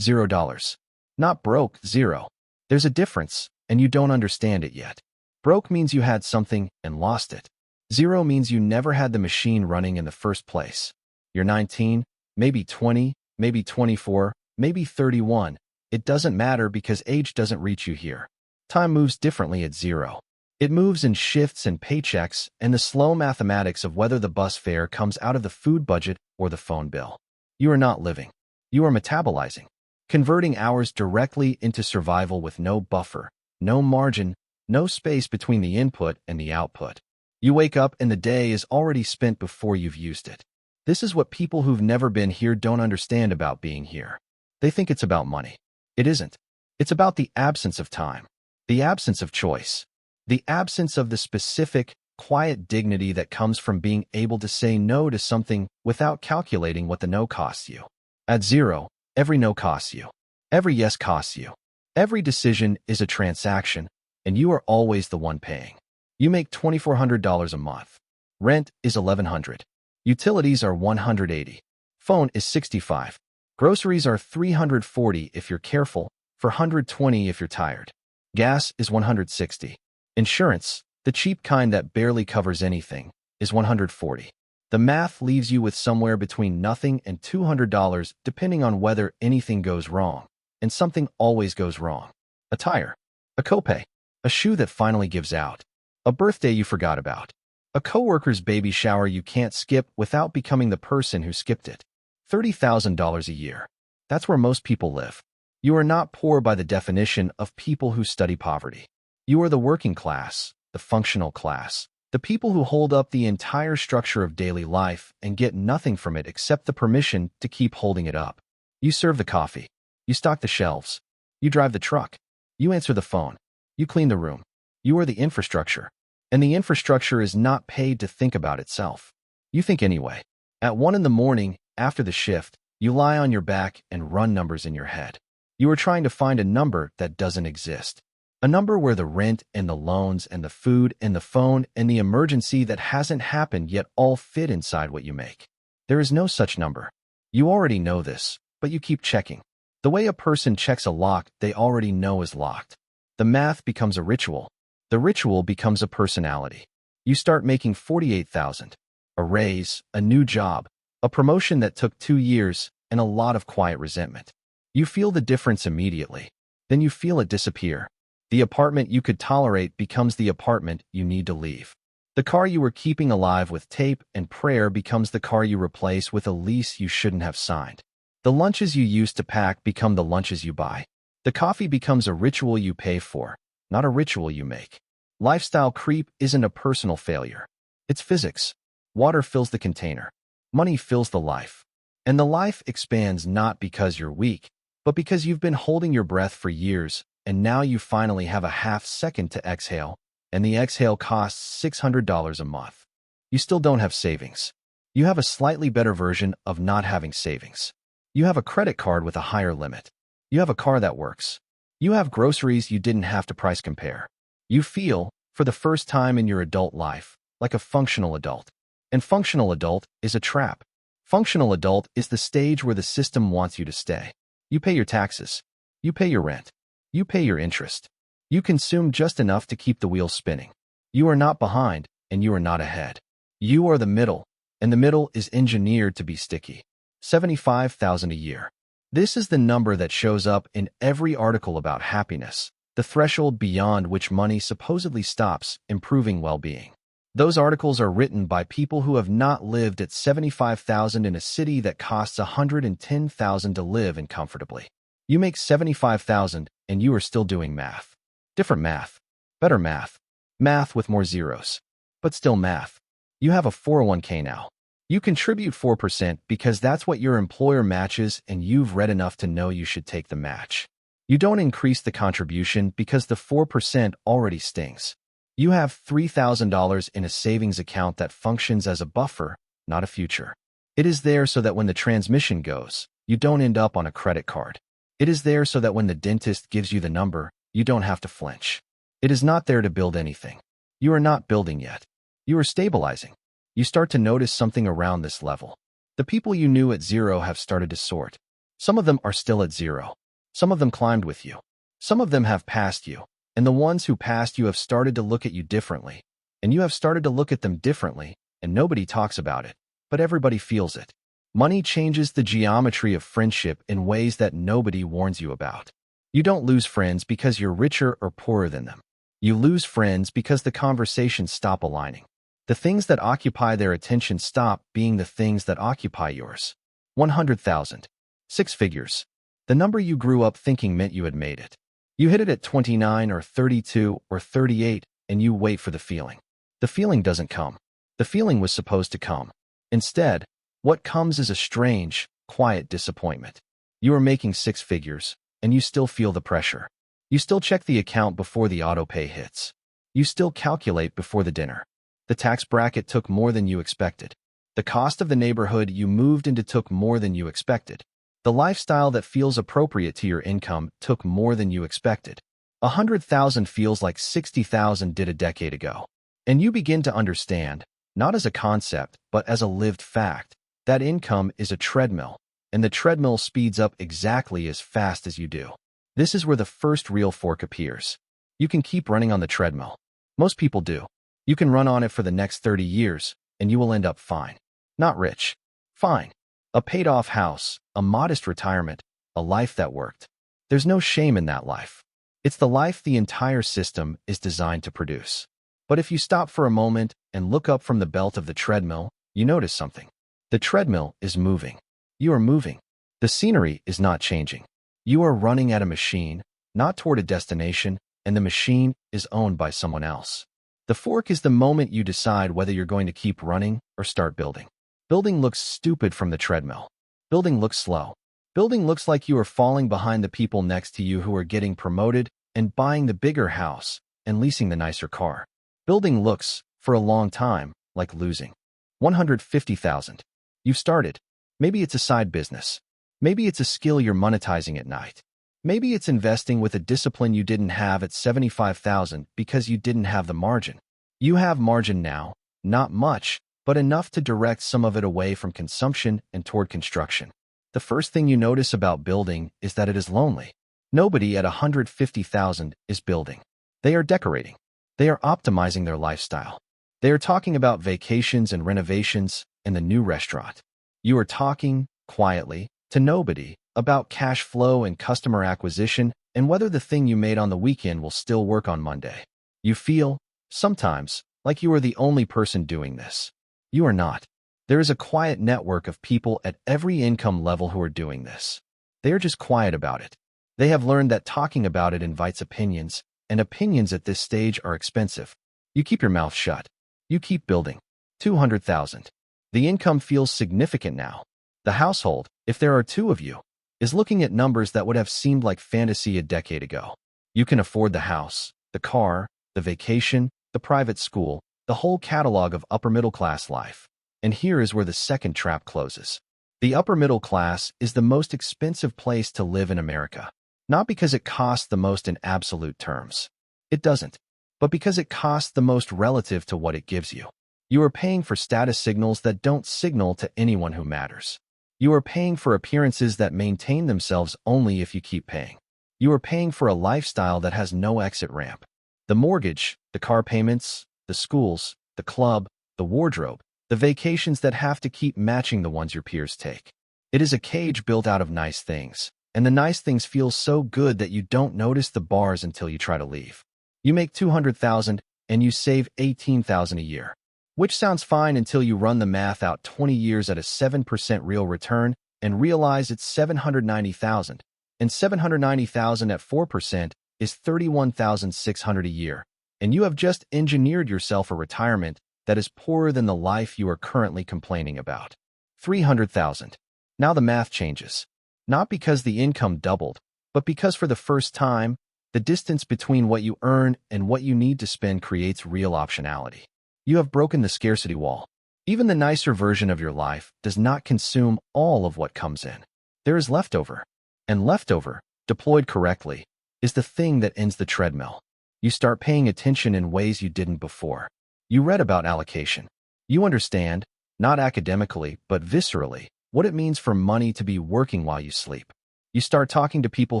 $0. Not broke, zero. There's a difference, and you don't understand it yet. Broke means you had something and lost it. Zero means you never had the machine running in the first place. You're 19, maybe 20, maybe 24, maybe 31. It doesn't matter because age doesn't reach you here. Time moves differently at zero. It moves in shifts and paychecks and the slow mathematics of whether the bus fare comes out of the food budget or the phone bill. You are not living. You are metabolizing, converting hours directly into survival with no buffer, no margin, no space between the input and the output. You wake up and the day is already spent before you've used it. This is what people who've never been here don't understand about being here. They think it's about money. It isn't. It's about the absence of time, the absence of choice, the absence of the specific, quiet dignity that comes from being able to say no to something without calculating what the no costs you. At zero, every no costs you. Every yes costs you. Every decision is a transaction, and you are always the one paying. You make $2,400 a month. Rent is $1,100. Utilities are $180. Phone is $65. Groceries are $340 if you're careful, for $120 if you're tired. Gas is $160. Insurance, the cheap kind that barely covers anything, is $140. The math leaves you with somewhere between nothing and $200 depending on whether anything goes wrong, and something always goes wrong. A tire, a copay, a shoe that finally gives out, a birthday you forgot about, a coworker's baby shower you can't skip without becoming the person who skipped it. $30,000 a year. That's where most people live. You are not poor by the definition of people who study poverty. You are the working class, the functional class, the people who hold up the entire structure of daily life and get nothing from it except the permission to keep holding it up. You serve the coffee. You stock the shelves. You drive the truck. You answer the phone. You clean the room. You are the infrastructure. And the infrastructure is not paid to think about itself. You think anyway. At 1 in the morning, after the shift, you lie on your back and run numbers in your head. You are trying to find a number that doesn't exist. A number where the rent and the loans and the food and the phone and the emergency that hasn't happened yet all fit inside what you make. There is no such number. You already know this, but you keep checking. The way a person checks a lock they already know is locked. The math becomes a ritual. The ritual becomes a personality. You start making $48,000. A raise, a new job, a promotion that took 2 years, and a lot of quiet resentment. You feel the difference immediately. Then you feel it disappear. The apartment you could tolerate becomes the apartment you need to leave. The car you were keeping alive with tape and prayer becomes the car you replace with a lease you shouldn't have signed. The lunches you used to pack become the lunches you buy. The coffee becomes a ritual you pay for, not a ritual you make. Lifestyle creep isn't a personal failure. It's physics. Water fills the container. Money fills the life. And the life expands not because you're weak, but because you've been holding your breath for years, and now you finally have a half second to exhale, and the exhale costs $600 a month. You still don't have savings. You have a slightly better version of not having savings. You have a credit card with a higher limit. You have a car that works. You have groceries you didn't have to price compare. You feel, for the first time in your adult life, like a functional adult. And functional adult is a trap. Functional adult is the stage where the system wants you to stay. You pay your taxes. You pay your rent. You pay your interest. You consume just enough to keep the wheels spinning. You are not behind, and you are not ahead. You are the middle, and the middle is engineered to be sticky. $75,000 a year. This is the number that shows up in every article about happiness, the threshold beyond which money supposedly stops improving well-being. Those articles are written by people who have not lived at $75,000 in a city that costs $110,000 to live in comfortably. You make $75,000 and you are still doing math. Different math. Better math. Math with more zeros. But still math. You have a 401k now. You contribute 4% because that's what your employer matches and you've read enough to know you should take the match. You don't increase the contribution because the 4% already stings. You have $3,000 in a savings account that functions as a buffer, not a future. It is there so that when the transmission goes, you don't end up on a credit card. It is there so that when the dentist gives you the number, you don't have to flinch. It is not there to build anything. You are not building yet. You are stabilizing. You start to notice something around this level. The people you knew at zero have started to sort. Some of them are still at zero. Some of them climbed with you. Some of them have passed you. And the ones who passed you have started to look at you differently. And you have started to look at them differently, and nobody talks about it, but everybody feels it. Money changes the geometry of friendship in ways that nobody warns you about. You don't lose friends because you're richer or poorer than them. You lose friends because the conversations stop aligning. The things that occupy their attention stop being the things that occupy yours. 100,000. 6 figures. The number you grew up thinking meant you had made it. You hit it at 29 or 32 or 38, and you wait for the feeling. The feeling doesn't come. The feeling was supposed to come. Instead, what comes is a strange, quiet disappointment. You are making 6 figures, and you still feel the pressure. You still check the account before the auto-pay hits. You still calculate before the dinner. The tax bracket took more than you expected. The cost of the neighborhood you moved into took more than you expected. The lifestyle that feels appropriate to your income took more than you expected. 100,000 feels like 60,000 did a decade ago. And you begin to understand, not as a concept, but as a lived fact, that income is a treadmill, and the treadmill speeds up exactly as fast as you do. This is where the first real fork appears. You can keep running on the treadmill. Most people do. You can run on it for the next 30 years, and you will end up fine. Not rich. Fine. A paid-off house, a modest retirement, a life that worked. There's no shame in that life. It's the life the entire system is designed to produce. But if you stop for a moment and look up from the belt of the treadmill, you notice something. The treadmill is moving. You are moving. The scenery is not changing. You are running at a machine, not toward a destination, and the machine is owned by someone else. The fork is the moment you decide whether you're going to keep running or start building. Building looks stupid from the treadmill. Building looks slow. Building looks like you are falling behind the people next to you who are getting promoted and buying the bigger house and leasing the nicer car. Building looks, for a long time, like losing. 150,000. You've started. Maybe it's a side business. Maybe it's a skill you're monetizing at night. Maybe it's investing with a discipline you didn't have at 75,000 because you didn't have the margin. You have margin now, not much, but enough to direct some of it away from consumption and toward construction. The first thing you notice about building is that it is lonely. Nobody at 150,000 is building. They are decorating. They are optimizing their lifestyle. They are talking about vacations and renovations and the new restaurant. You are talking, quietly, to nobody about cash flow and customer acquisition and whether the thing you made on the weekend will still work on Monday. You feel, sometimes, like you are the only person doing this. You are not. There is a quiet network of people at every income level who are doing this. They are just quiet about it. They have learned that talking about it invites opinions, and opinions at this stage are expensive. You keep your mouth shut. You keep building. 200,000. The income feels significant now. The household, if there are 2 of you, is looking at numbers that would have seemed like fantasy a decade ago. You can afford the house, the car, the vacation, the private school, the whole catalog of upper-middle-class life. And here is where the second trap closes. The upper middle class is the most expensive place to live in America. Not because it costs the most in absolute terms. It doesn't. But because it costs the most relative to what it gives you. You are paying for status signals that don't signal to anyone who matters. You are paying for appearances that maintain themselves only if you keep paying. You are paying for a lifestyle that has no exit ramp. The mortgage, the car payments, the schools, the club, the wardrobe, the vacations that have to keep matching the ones your peers take. It is a cage built out of nice things, and the nice things feel so good that you don't notice the bars until you try to leave. You make 200,000 and you save 18,000 a year. Which sounds fine until you run the math out 20 years at a 7% real return and realize it's 790,000. And 790,000 at 4% is 31,600 a year. And you have just engineered yourself a retirement that is poorer than the life you are currently complaining about. 300,000. Now the math changes. Not because the income doubled, but because for the first time, the distance between what you earn and what you need to spend creates real optionality. You have broken the scarcity wall. Even the nicer version of your life does not consume all of what comes in. There is leftover. And leftover, deployed correctly, is the thing that ends the treadmill. You start paying attention in ways you didn't before. You read about allocation. You understand, not academically, but viscerally, what it means for money to be working while you sleep. You start talking to people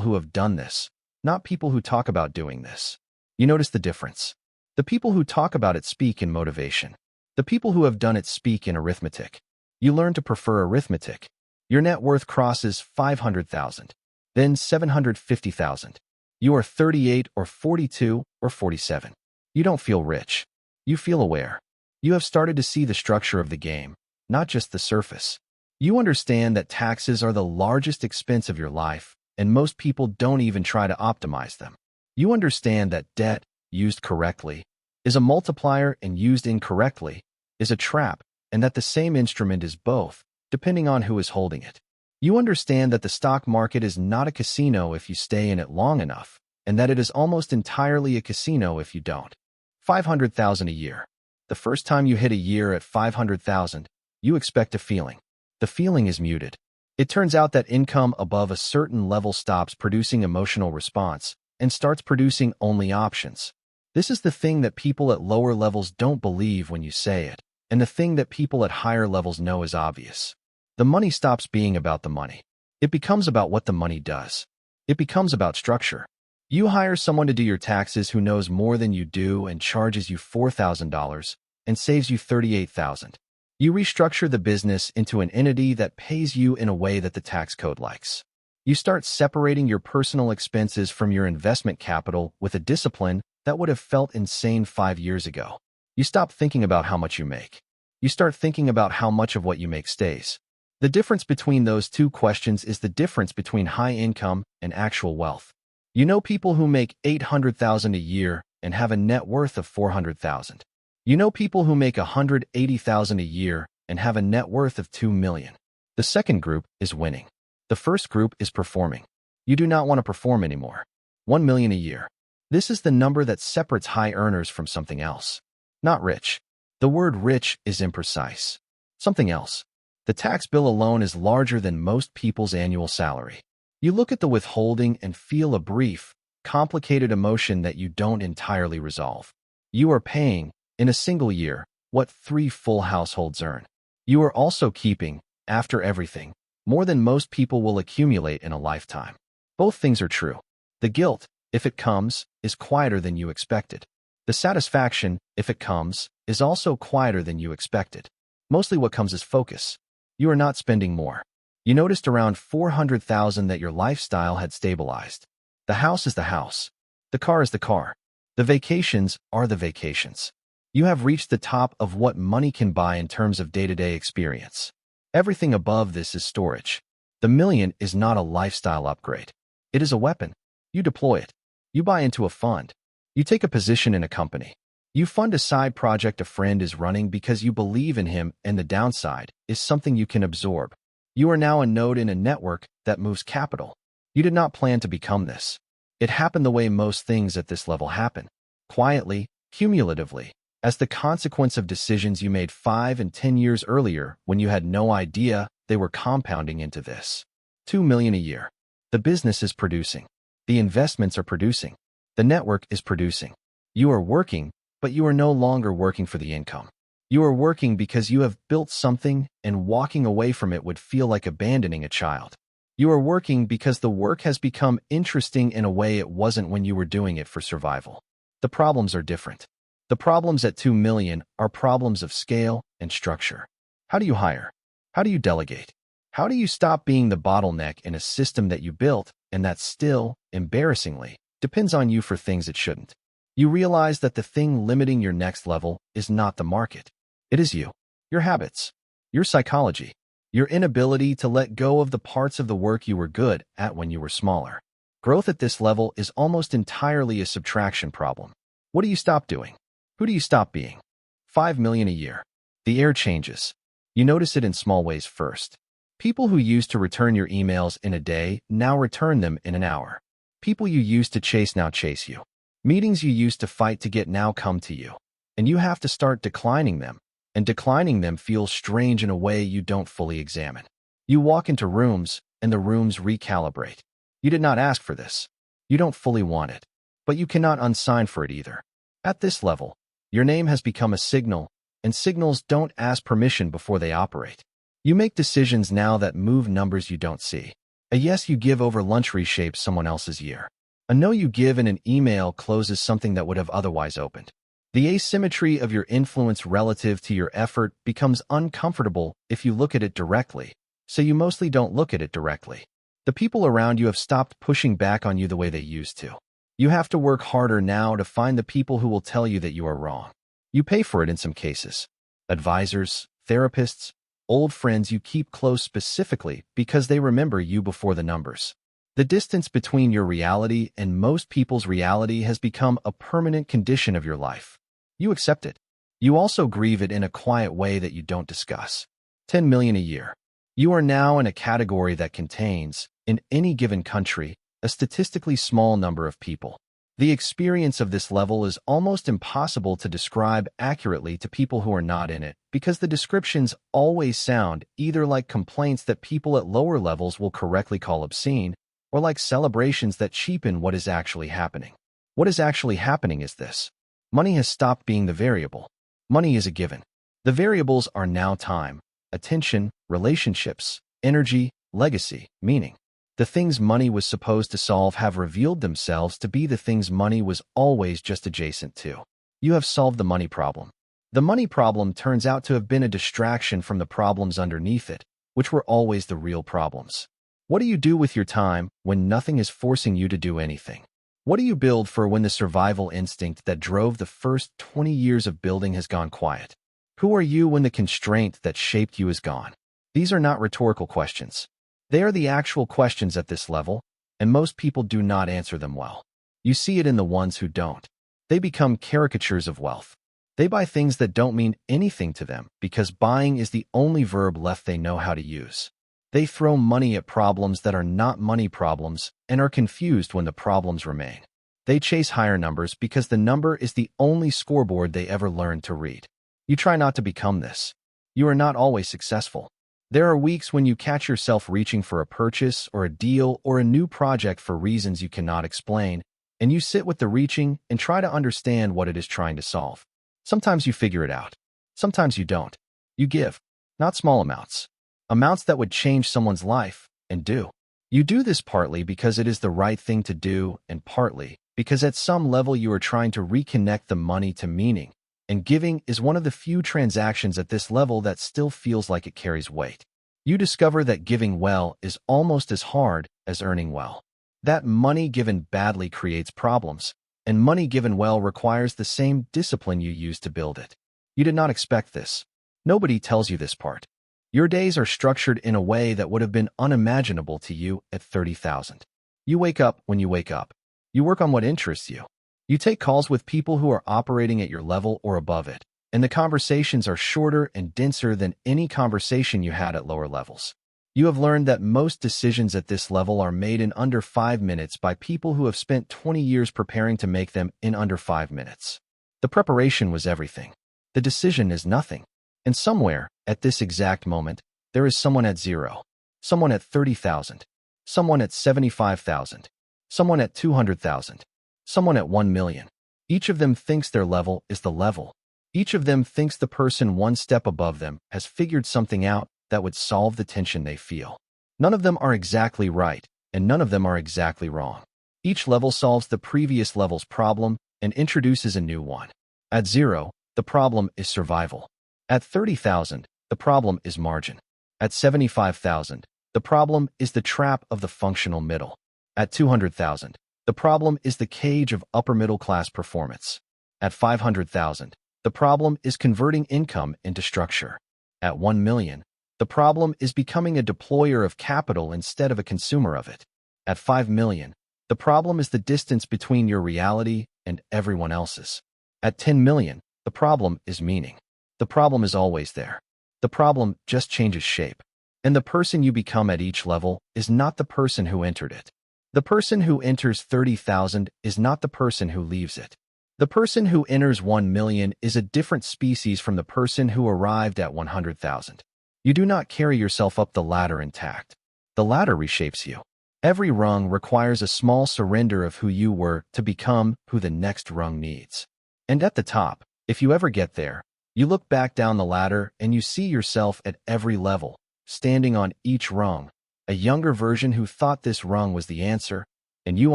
who have done this, not people who talk about doing this. You notice the difference. The people who talk about it speak in motivation. The people who have done it speak in arithmetic. You learn to prefer arithmetic. Your net worth crosses 500,000, then 750,000. You are 38 or 42 or 47. You don't feel rich. You feel aware. You have started to see the structure of the game, not just the surface. You understand that taxes are the largest expense of your life, and most people don't even try to optimize them. You understand that debt, used correctly, is a multiplier and used incorrectly, is a trap, and that the same instrument is both, depending on who is holding it. You understand that the stock market is not a casino if you stay in it long enough, and that it is almost entirely a casino if you don't. 500,000 a year. The first time you hit a year at 500,000, you expect a feeling. The feeling is muted. It turns out that income above a certain level stops producing emotional response and starts producing only options. This is the thing that people at lower levels don't believe when you say it, and the thing that people at higher levels know is obvious. The money stops being about the money. It becomes about what the money does. It becomes about structure. You hire someone to do your taxes who knows more than you do and charges you $4,000 and saves you $38,000. You restructure the business into an entity that pays you in a way that the tax code likes. You start separating your personal expenses from your investment capital with a discipline that would have felt insane 5 years ago. You stop thinking about how much you make. You start thinking about how much of what you make stays. The difference between those two questions is the difference between high income and actual wealth. You know people who make $800,000 a year and have a net worth of $400,000. You know people who make $180,000 a year and have a net worth of $2 million. The second group is winning. The first group is performing. You do not want to perform anymore. $1 million a year. This is the number that separates high earners from something else. Not rich. The word rich is imprecise. Something else. The tax bill alone is larger than most people's annual salary. You look at the withholding and feel a brief, complicated emotion that you don't entirely resolve. You are paying, in a single year, what 3 full households earn. You are also keeping, after everything, more than most people will accumulate in a lifetime. Both things are true. The guilt, if it comes, is quieter than you expected. The satisfaction, if it comes, is also quieter than you expected. Mostly what comes is focus. You are not spending more. You noticed around 400,000 that your lifestyle had stabilized. The house is the house. The car is the car. The vacations are the vacations. You have reached the top of what money can buy in terms of day-to-day experience. Everything above this is storage. The million is not a lifestyle upgrade. It is a weapon. You deploy it. You buy into a fund. You take a position in a company. You fund a side project a friend is running because you believe in him, and the downside is something you can absorb. You are now a node in a network that moves capital. You did not plan to become this. It happened the way most things at this level happen. Quietly, cumulatively, as the consequence of decisions you made 5 and 10 years earlier when you had no idea they were compounding into this. 2 million a year. The business is producing. The investments are producing. The network is producing. You are working, but you are no longer working for the income. You are working because you have built something, and walking away from it would feel like abandoning a child. You are working because the work has become interesting in a way it wasn't when you were doing it for survival. The problems are different. The problems at 2 million are problems of scale and structure. How do you hire? How do you delegate? How do you stop being the bottleneck in a system that you built and that still, embarrassingly, depends on you for things it shouldn't? You realize that the thing limiting your next level is not the market. It is you, your habits, your psychology, your inability to let go of the parts of the work you were good at when you were smaller. Growth at this level is almost entirely a subtraction problem. What do you stop doing? Who do you stop being? 5 million a year. The air changes. You notice it in small ways first. People who used to return your emails in a day now return them in an hour. People you used to chase now chase you. Meetings you used to fight to get now come to you. And you have to start declining them. And declining them feels strange in a way you don't fully examine. You walk into rooms, and the rooms recalibrate. You did not ask for this. You don't fully want it. But you cannot unsign for it either. At this level, your name has become a signal, and signals don't ask permission before they operate. You make decisions now that move numbers you don't see. A yes you give over lunch reshapes someone else's year. A no you give in an email closes something that would have otherwise opened. The asymmetry of your influence relative to your effort becomes uncomfortable if you look at it directly, so you mostly don't look at it directly. The people around you have stopped pushing back on you the way they used to. You have to work harder now to find the people who will tell you that you are wrong. You pay for it in some cases. Advisors, therapists, old friends you keep close specifically because they remember you before the numbers. The distance between your reality and most people's reality has become a permanent condition of your life. You accept it. You also grieve it in a quiet way that you don't discuss. 10 million a year. You are now in a category that contains, in any given country, a statistically small number of people. The experience of this level is almost impossible to describe accurately to people who are not in it, because the descriptions always sound either like complaints that people at lower levels will correctly call obscene, or like celebrations that cheapen what is actually happening. What is actually happening is this. Money has stopped being the variable. Money is a given. The variables are now time, attention, relationships, energy, legacy, meaning. The things money was supposed to solve have revealed themselves to be the things money was always just adjacent to. You have solved the money problem. The money problem turns out to have been a distraction from the problems underneath it, which were always the real problems. What do you do with your time when nothing is forcing you to do anything? What do you build for when the survival instinct that drove the first 20 years of building has gone quiet? Who are you when the constraint that shaped you is gone? These are not rhetorical questions. They are the actual questions at this level, and most people do not answer them well. You see it in the ones who don't. They become caricatures of wealth. They buy things that don't mean anything to them because buying is the only verb left they know how to use. They throw money at problems that are not money problems and are confused when the problems remain. They chase higher numbers because the number is the only scoreboard they ever learned to read. You try not to become this. You are not always successful. There are weeks when you catch yourself reaching for a purchase or a deal or a new project for reasons you cannot explain, and you sit with the reaching and try to understand what it is trying to solve. Sometimes you figure it out. Sometimes you don't. You give. Not small amounts. Amounts that would change someone's life, and do. You do this partly because it is the right thing to do, and partly because at some level you are trying to reconnect the money to meaning, and giving is one of the few transactions at this level that still feels like it carries weight. You discover that giving well is almost as hard as earning well. That money given badly creates problems, and money given well requires the same discipline you use to build it. You did not expect this. Nobody tells you this part. Your days are structured in a way that would have been unimaginable to you at 30,000. You wake up when you wake up. You work on what interests you. You take calls with people who are operating at your level or above it, and the conversations are shorter and denser than any conversation you had at lower levels. You have learned that most decisions at this level are made in under 5 minutes by people who have spent 20 years preparing to make them in under 5 minutes. The preparation was everything. The decision is nothing. And somewhere, at this exact moment, there is someone at 0, someone at 30,000, someone at 75,000, someone at 200,000, someone at 1 million. Each of them thinks their level is the level. Each of them thinks the person one step above them has figured something out that would solve the tension they feel. None of them are exactly right, and none of them are exactly wrong. Each level solves the previous level's problem and introduces a new one. At 0, the problem is survival. At 30,000, the problem is margin. At 75,000, the problem is the trap of the functional middle. At 200,000, the problem is the cage of upper middle class performance. At 500,000, the problem is converting income into structure. At 1 million, the problem is becoming a deployer of capital instead of a consumer of it. At 5 million, the problem is the distance between your reality and everyone else's. At 10 million, the problem is meaning. The problem is always there. The problem just changes shape. And the person you become at each level is not the person who entered it. The person who enters 30,000 is not the person who leaves it. The person who enters 1 million is a different species from the person who arrived at 100,000. You do not carry yourself up the ladder intact. The ladder reshapes you. Every rung requires a small surrender of who you were to become who the next rung needs. And at the top, if you ever get there, you look back down the ladder and you see yourself at every level, standing on each rung, a younger version who thought this rung was the answer, and you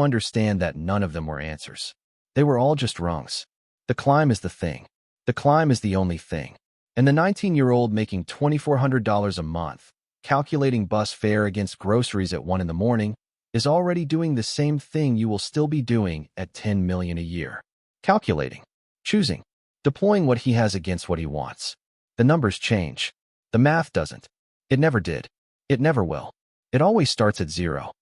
understand that none of them were answers. They were all just rungs. The climb is the thing. The climb is the only thing. And the 19-year-old making $2,400 a month, calculating bus fare against groceries at 1 in the morning, is already doing the same thing you will still be doing at $10 million a year. Calculating, choosing, deploying what he has against what he wants. The numbers change. The math doesn't. It never did. It never will. It always starts at 0.